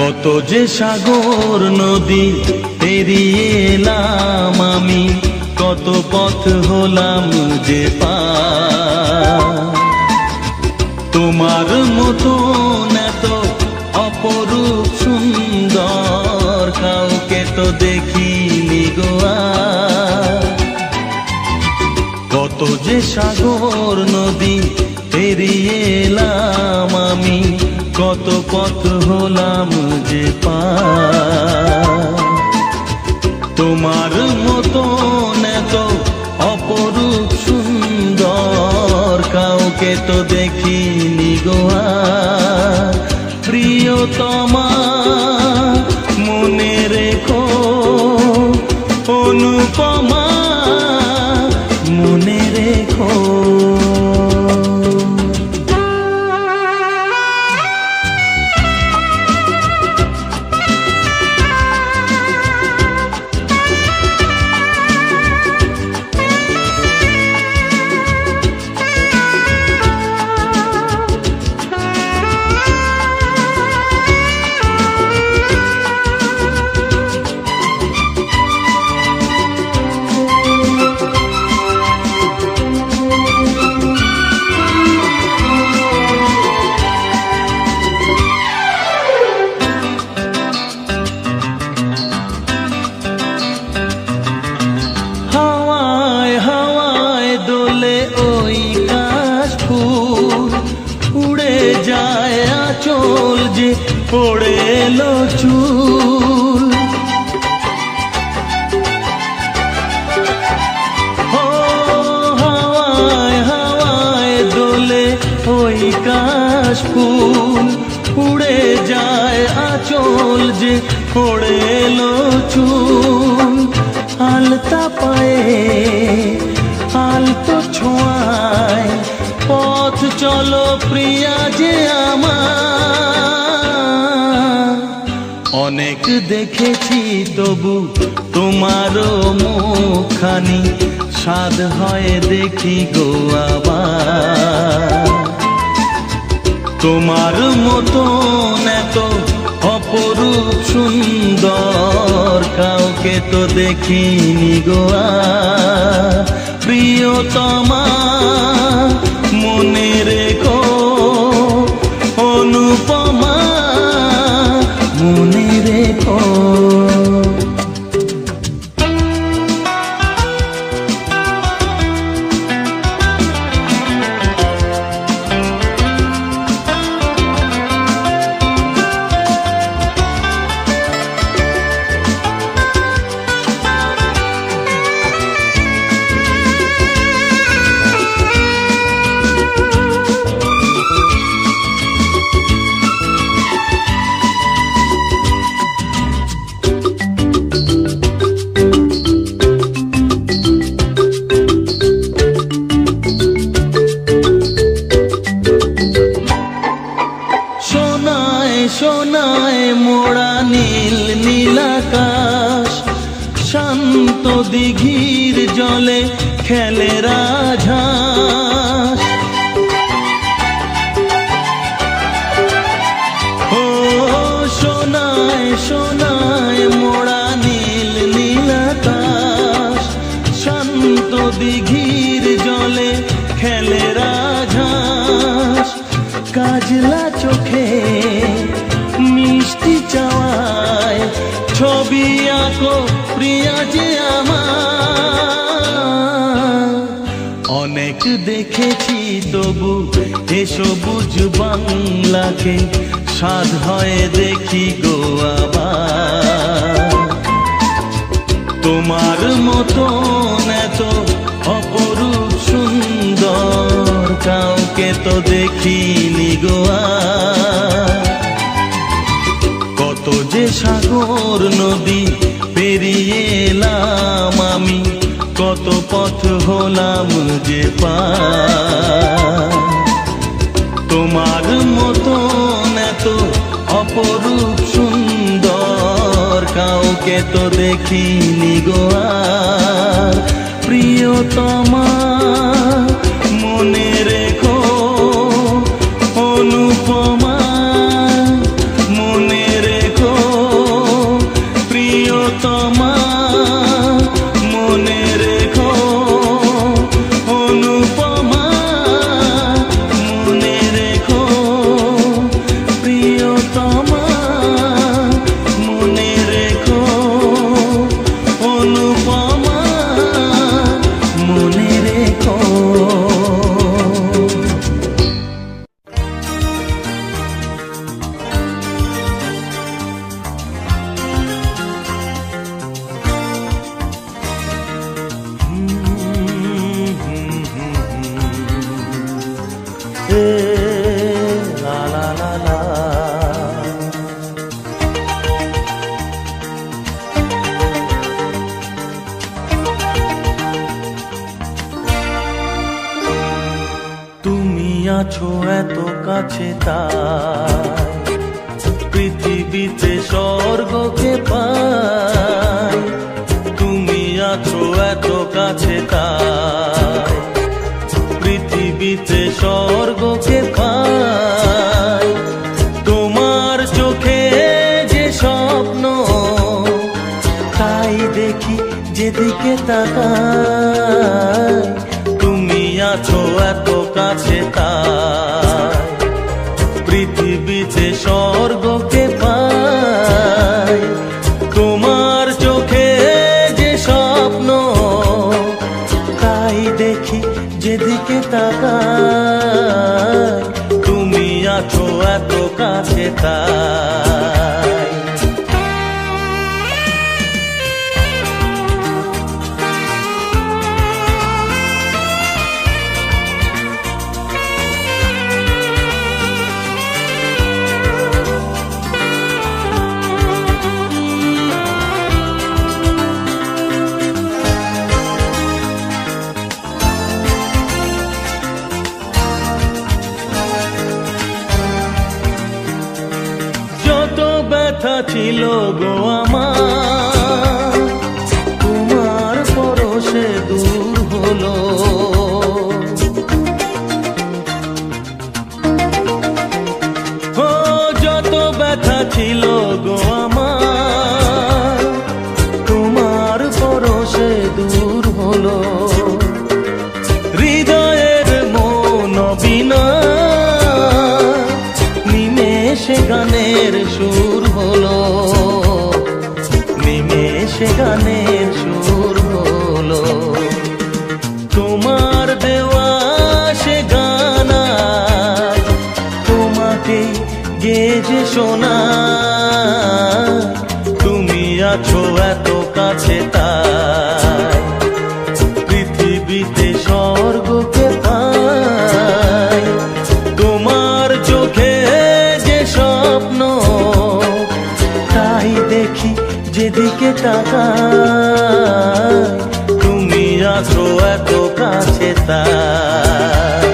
কত যে সাগর নদী পেরিয়ে এলাম আমি, কত পথ হলাম যে পার। তোমার মতন এত অপরূপ সুন্দর কাউকে তো দেখিনি গো আর। কত যে সাগর নদী পেরিয়ে এলাম আমি, কত পথ হলাম যে পার। তোমার মতন এত অপরূপ সুন্দর কাউকে তো দেখিনি গো আর। প্রিয়তমা মনে রেখো, অনুপমা মনে রেখো। চল যে পড়ে এলো চুল, হাওয়ায় হাওয়ায় দোলে ওই কাশ ফুল। উড়ে যায় আঁচল যে পড়ে এলো চুল। আলতা পায়ে আলতো ছোঁয়ায় পথ চলো প্রিয়া যে আমার। অনেক দেখেছি তবু তোমারও মুখখানি, স্বাদ হয় দেখি গো আবার। তোমার মতন এত অপরূপ সুন্দর কাউকে তো দেখিনি গো আর। প্রিয়তমা মনে রেখো, অনুপমা মনে রেখো। সোনায় মোড়া নীল নীলাকাশ, শান্ত দিঘির জলে খেলে রাজহাঁস। ও সোনায় সোনায় মোড়া নীল নীলাকাশ, শান্ত দিঘির জলে খেলে রাজহাঁস। কাজলা চোখে মিষ্টি চাওয়ায় ছবি আঁকো প্রিয়া যে আমার। অনেক দেখেছি তবু এ সবুজ বাংলাকে, স্বাদ হয় দেখি গো আবার। তোমার মতন এত অপরূপ সুন্দর কাউকে তো দেখিনি গো আর। কত যে সাগর নদী পেরিয়ে এলাম আমি, কত পথ হলাম যে পার। তোমার মতন এত অপরূপ সুন্দর কাউকে তো দেখিনি গো আর। প্রিয়তমা মনে রেখো, অনুপমা মনে রেখো। এ লা লা লা লা। তুমি আছো এত কাছে তাই পৃথিবীতে স্বর্গকে পাই। তুমি আছো এত কাছে তাই পৃথিবীতে স্বর্গকে পাই। তোমার চোখে যে স্বপ্ন তাই দেখি যেদিকে তাকাই। তুমি আছো এত কাছে তাই পৃথিবীতে স্বর্গকে পাই। তোমার চোখে যে স্বপ্ন তাই দেখি যেদিকে তাকাই। তুমি আছো এত কাছে তাই। যত ব্যথা ছিল গো আমার তোমার পরশে দূর হলো। ও যত ব্যথা ছিল গো আমার তোমার পরশে দূর হলো। হৃদয়ের মন বিনা নিমেষে গানের সুর হলো। নিমেষে গানের সুর হলো। তোমার দেওয়া সে গানা তোমাকে গেজে শোনা। তুমি আছো এত কাছে তাই পৃথিবীতে স্বর্গকে পাই। তোমার চোখে যে স্বপ্ন তাই দেখি যেদিকে তাকাই। তুমি আছো এত কাছে তাই।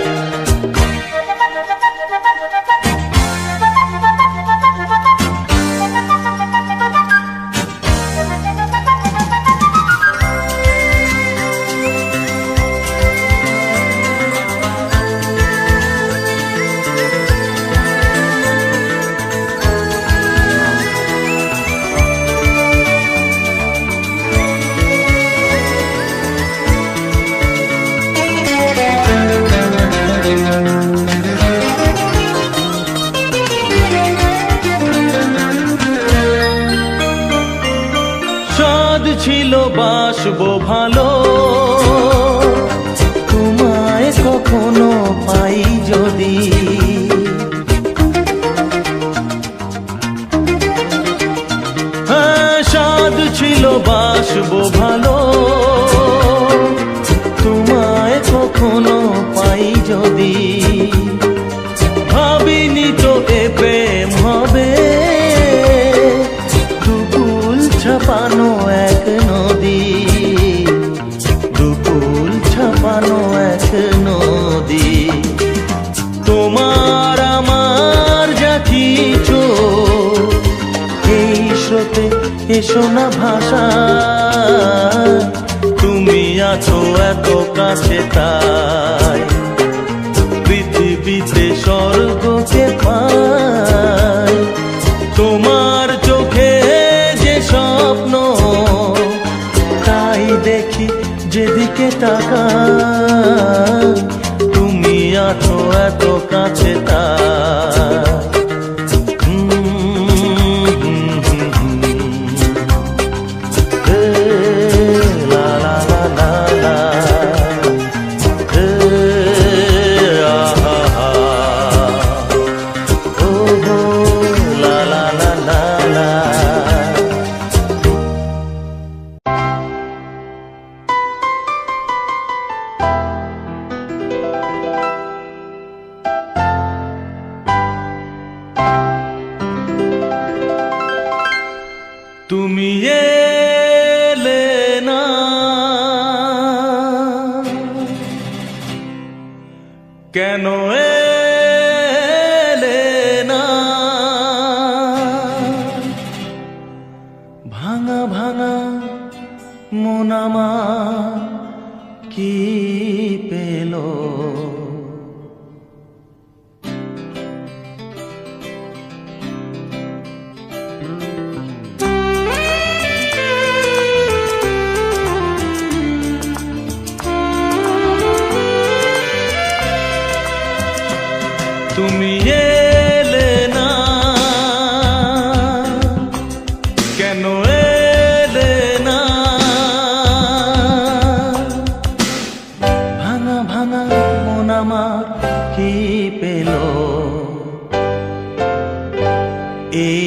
সাদ ছিল বাসবো ভালো তোমায় কখনো পাই যদি। সাদ ছিল বাসবো ভালো তোমায় কখনো পাই যদি। ভাবিনি তো এ প্রেম হবে দুকুল ছাপানো এক নদী। দুকুল ছাপানো এক নদী। তোমার আমার যা কিছু এই স্রোতে এসো না ভাষা। তুমি আছো এত কাছে তাই পৃথিবীতে স্বর্গকে পাই। তোমার চোখে যে স্বপ্ন তাই দেখি যেদিকে তাকাই। তুমি আছো এত কাছে তাই। কেন এলে না? ভাঙা ভাঙা মন আমার কি পেল? তুমি এলে না, কেন এলে না? ভাঙা ভাঙা মন আমার কি পেল? এই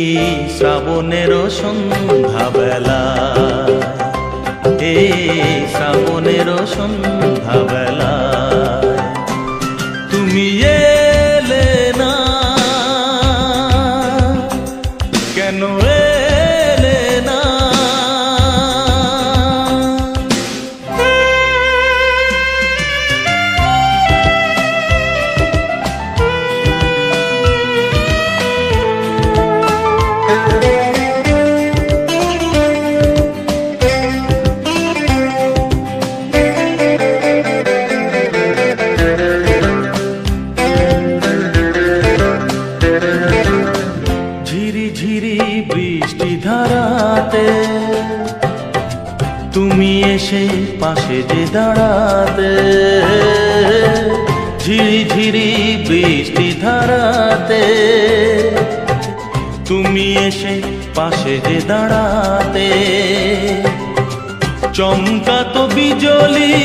শ্রাবণের সন্ধ্যাবেলা, এই শ্রাবণের সন্ধ্যাবেলা তুমি এলে না, কেন এলে না? ঝিরি ঝিরি বৃষ্টি ধারাতে তুমি এসে পাশে যে দাঁড়াতে, ঝিরি ঝিরি বৃষ্টি ধারাতে তুমি এসে পাশে যে দাঁড়াতে, চমকাতো বিজলি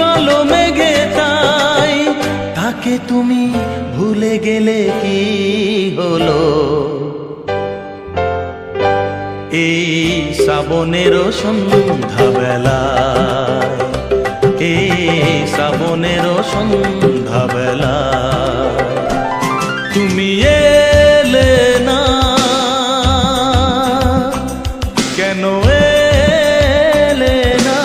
কালো মেঘে তাই, তাকে তুমি ভুলে গেলে কি হলো? এই শ্রাবণের সন্ধ্যাবেলায়, এই শ্রাবণের সন্ধ্যাবেলায় তুমি এলে না, কেন এলে না?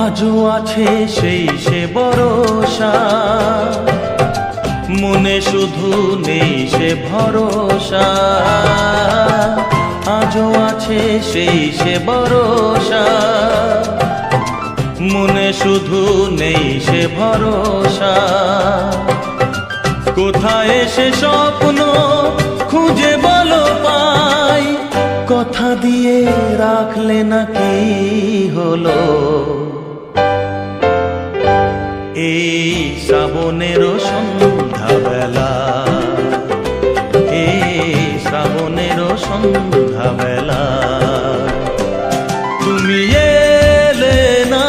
আজও আছে সেই সে ভরসা, মনে শুধু নেই সে ভরসা। আজও আছে সেই সে ভরসা, মনে শুধু নেই সে ভরসা। কোথায় সে স্বপ্ন খুঁজে বলো পাই, কথা দিয়ে রাখলে না কি হলো? এই শ্রাবণের সন্ধ্যাবেলা, এই শ্রাবণের সন্ধ্যাবেলা তুমি এলে না,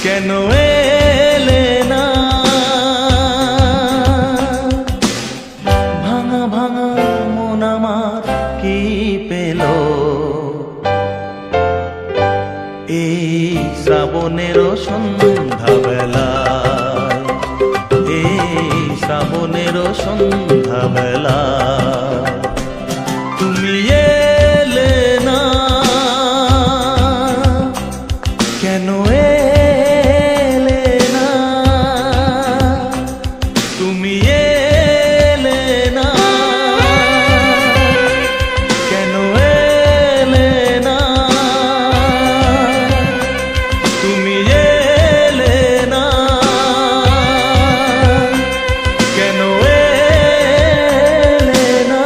কেন এলে না? ভাঙা ভাঙা মন আমার কি পেল? এই শ্রাবণের সন্ধ্যাবেলা, এই শ্রাবণের সন্ধ্যাবেলা তুমি এলে না, কেন এলে না? তুমি এলে না, কেন এলে না? তুমি এলে না, কেন এলে না?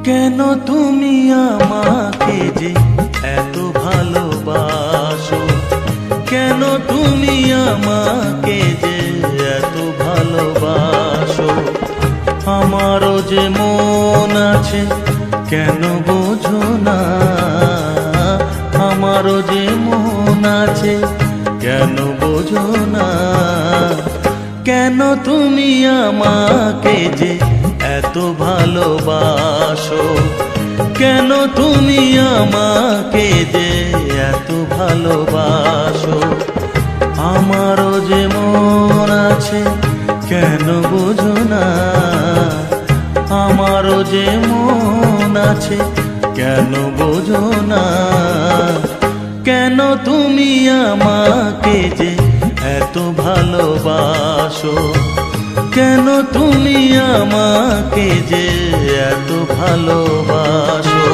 কেন তুমি আমাকে যে এত ভালোবাসো, কেন তুমি আমাকে যে এত ভালোবাসো। আমারও যে মন আছে কেন বোঝো না, আমারও যে মন আছে কেন বোঝো না। কেন তুমি আমাকে যে এত ভালোবাসো, কেন তুমি আমাকে যে এত ভালোবাসো। আমারও যে মন আছে কেন বোঝো না, আমারও যে মন আছে কেন বোঝো না। কেন তুমি আমাকে যে এত ভালোবাসো, কেন তুমি আমাকে যে এত ভালোবাসো।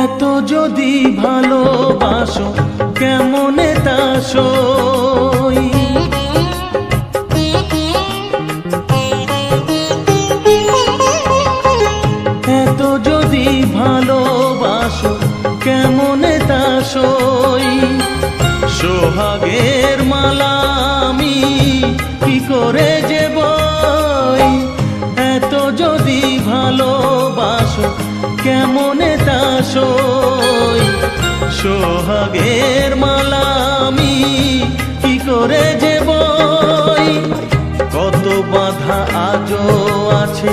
এত যদি ভালোবাসো কেমনে তা সই, এত যদি ভালোবাসো কেমনে তা সই। সোহাগের মালা আমি কি করে যে বই, এত যদি ভালোবাসো কেমনে তা সই। সোহাগের মালা আমি কি করে যে বই। কত বাধা আজও আছে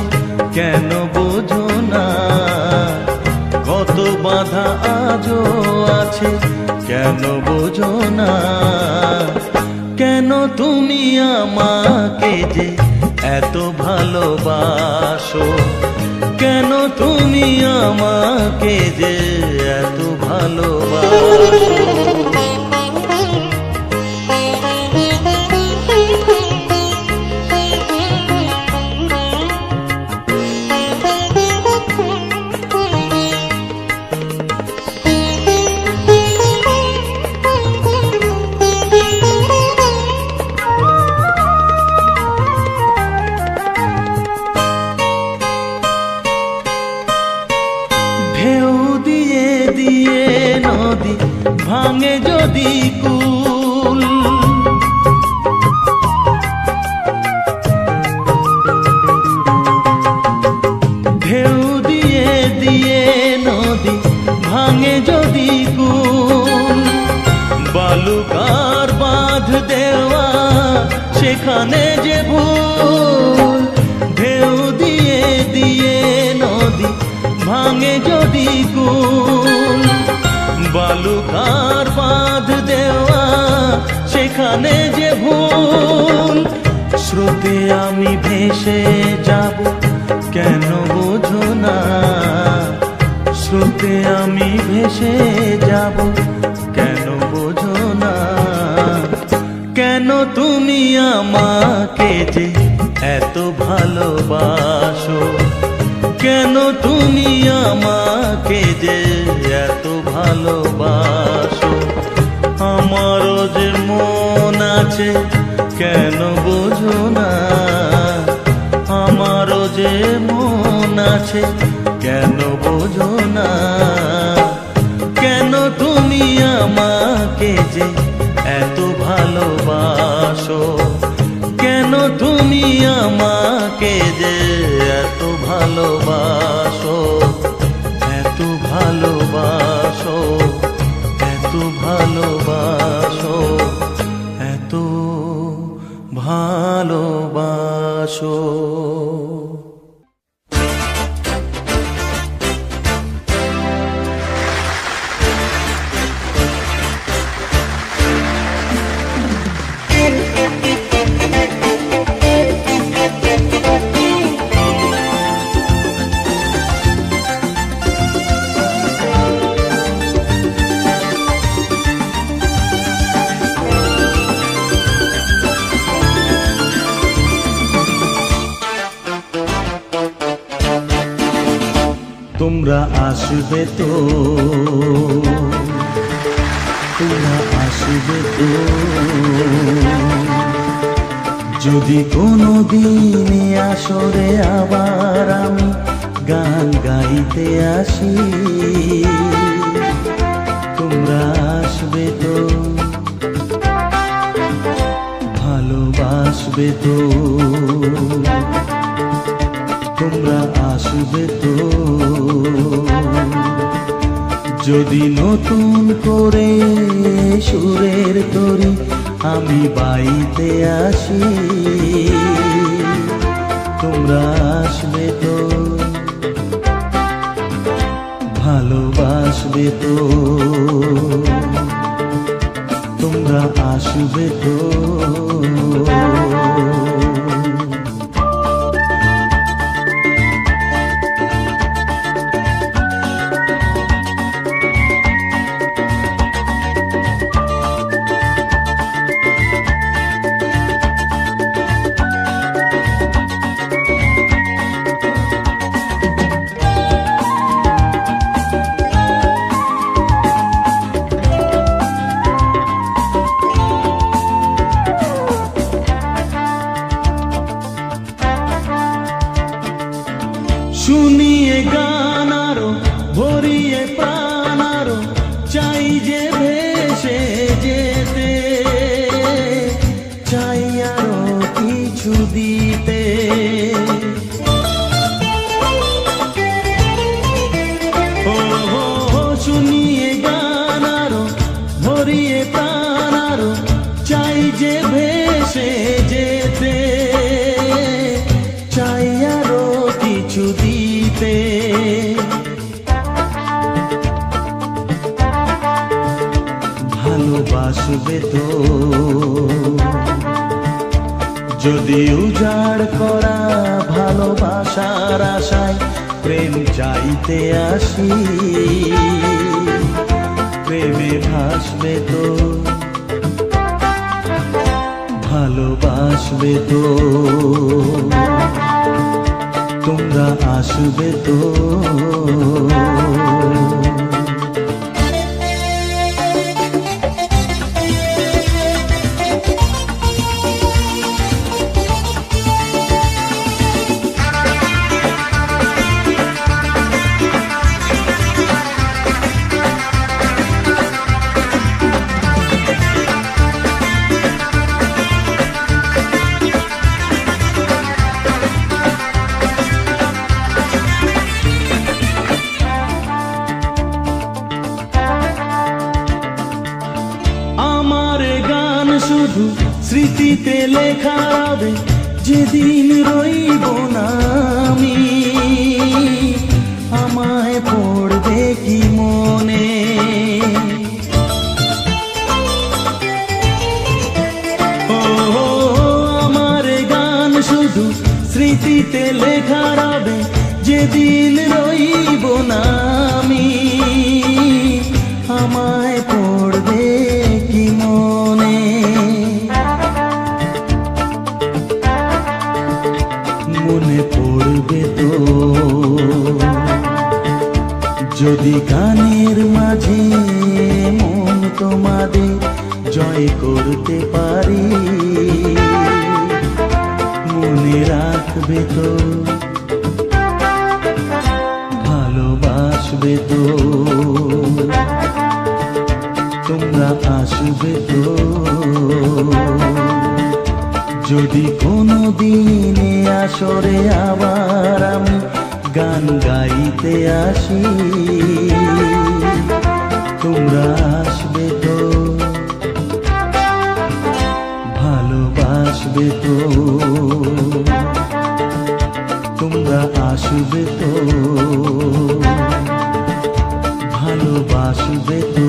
কেন বোঝো না, কত বাধা আজও আছে কেন বোঝো না। কেন তুমি আমাকে যে এত ভালোবাসো, কেন তুমি আমাকে যে এত ভালোবাসো। ঢেউ দিয়ে দিয়ে নদী ভাঙে যদি কুল, ঢেউ দিয়ে দিয়ে নদী ভাঙে যদি কুল। বালুকার বাঁধ দেওয়া সেখানে যে ভুল, ঢেউ দিয়ে দিয়ে নদী ভাঙে যদি কুল। বালুকার বাঁধ দেওয়া সেখানে যে ভুল। স্রোতে আমি ভেসে যাব কেন বোঝো না, স্রোতে আমি ভেসে যাব কেন বোঝো না। কেন তুমি আমাকে যে এত ভালোবাসো, কেন তুমি আমাকে যে এত ভালোবাসো। আমারও যে মন আছে কেন বোঝো না, আমারও যে মন আছে কেন বোঝো না। কেন তুমি আমাকে যে এত ভালোবাসো, কেন তুমি আমাকে যে এত ভালোবাসো, এত ভালোবাসো, এত ভালোবাসো, এত ভালোবাসো। তোমরা আসবে তো, তোমরা আসবে তো, যদি কোনো দিনে আসরে আবার আমি গান গাইতে আসি, তোমরা আসবে তো, ভালোবাসবে তো, তোমরা আসবে তো, যদি নতুন করে সুরের তরি আমি বাইতে আসি, তোমরা আসবে তো, ভালোবাসবে তো, তোমরা আসবে তো। শুনিয়ে গান আরো ভরিয়ে প্রাণ আরো চাই যে ভেসে যেতে, চাই আরো কিছু দিতে, শুনিয়ে গান আরো ভরিয়ে প্রাণ আরো চাই যে ভেসে যেতে, চাই আরো কিছু দিতে, ভালোবাসবে তো, যদি উজাড় করা ভালোবাসার আশায় প্রেম চাইতে আসি, প্রেমে ভাসবে তো, ভালোবাসবে তো, তোমরা আসবে তো। শুধু স্মৃতিতে লেখা হবে, যেদিন রইব না আমি, আমায় পড়বে কি মনে, ও আমার গান শুধু স্মৃতিতে লেখা হবে, যেদিন রইব না আমি, আমায় পড়বে কি মনে, মনে পড়বে তো, যদি গানের মাঝে মন তোমাদের জয় করতে পারি, মনে রাখবে তো, ভালোবাসবে তো, তোমরা আসবে তো, যদি কোনো দিনে আসরে আবার আমি গান গাইতে আসি, তোমরা আসবে তো, ভালোবাসবে তো, তোমরা আসবে তো, ভালোবাসবে তো,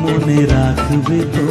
মনে রাখবে তো।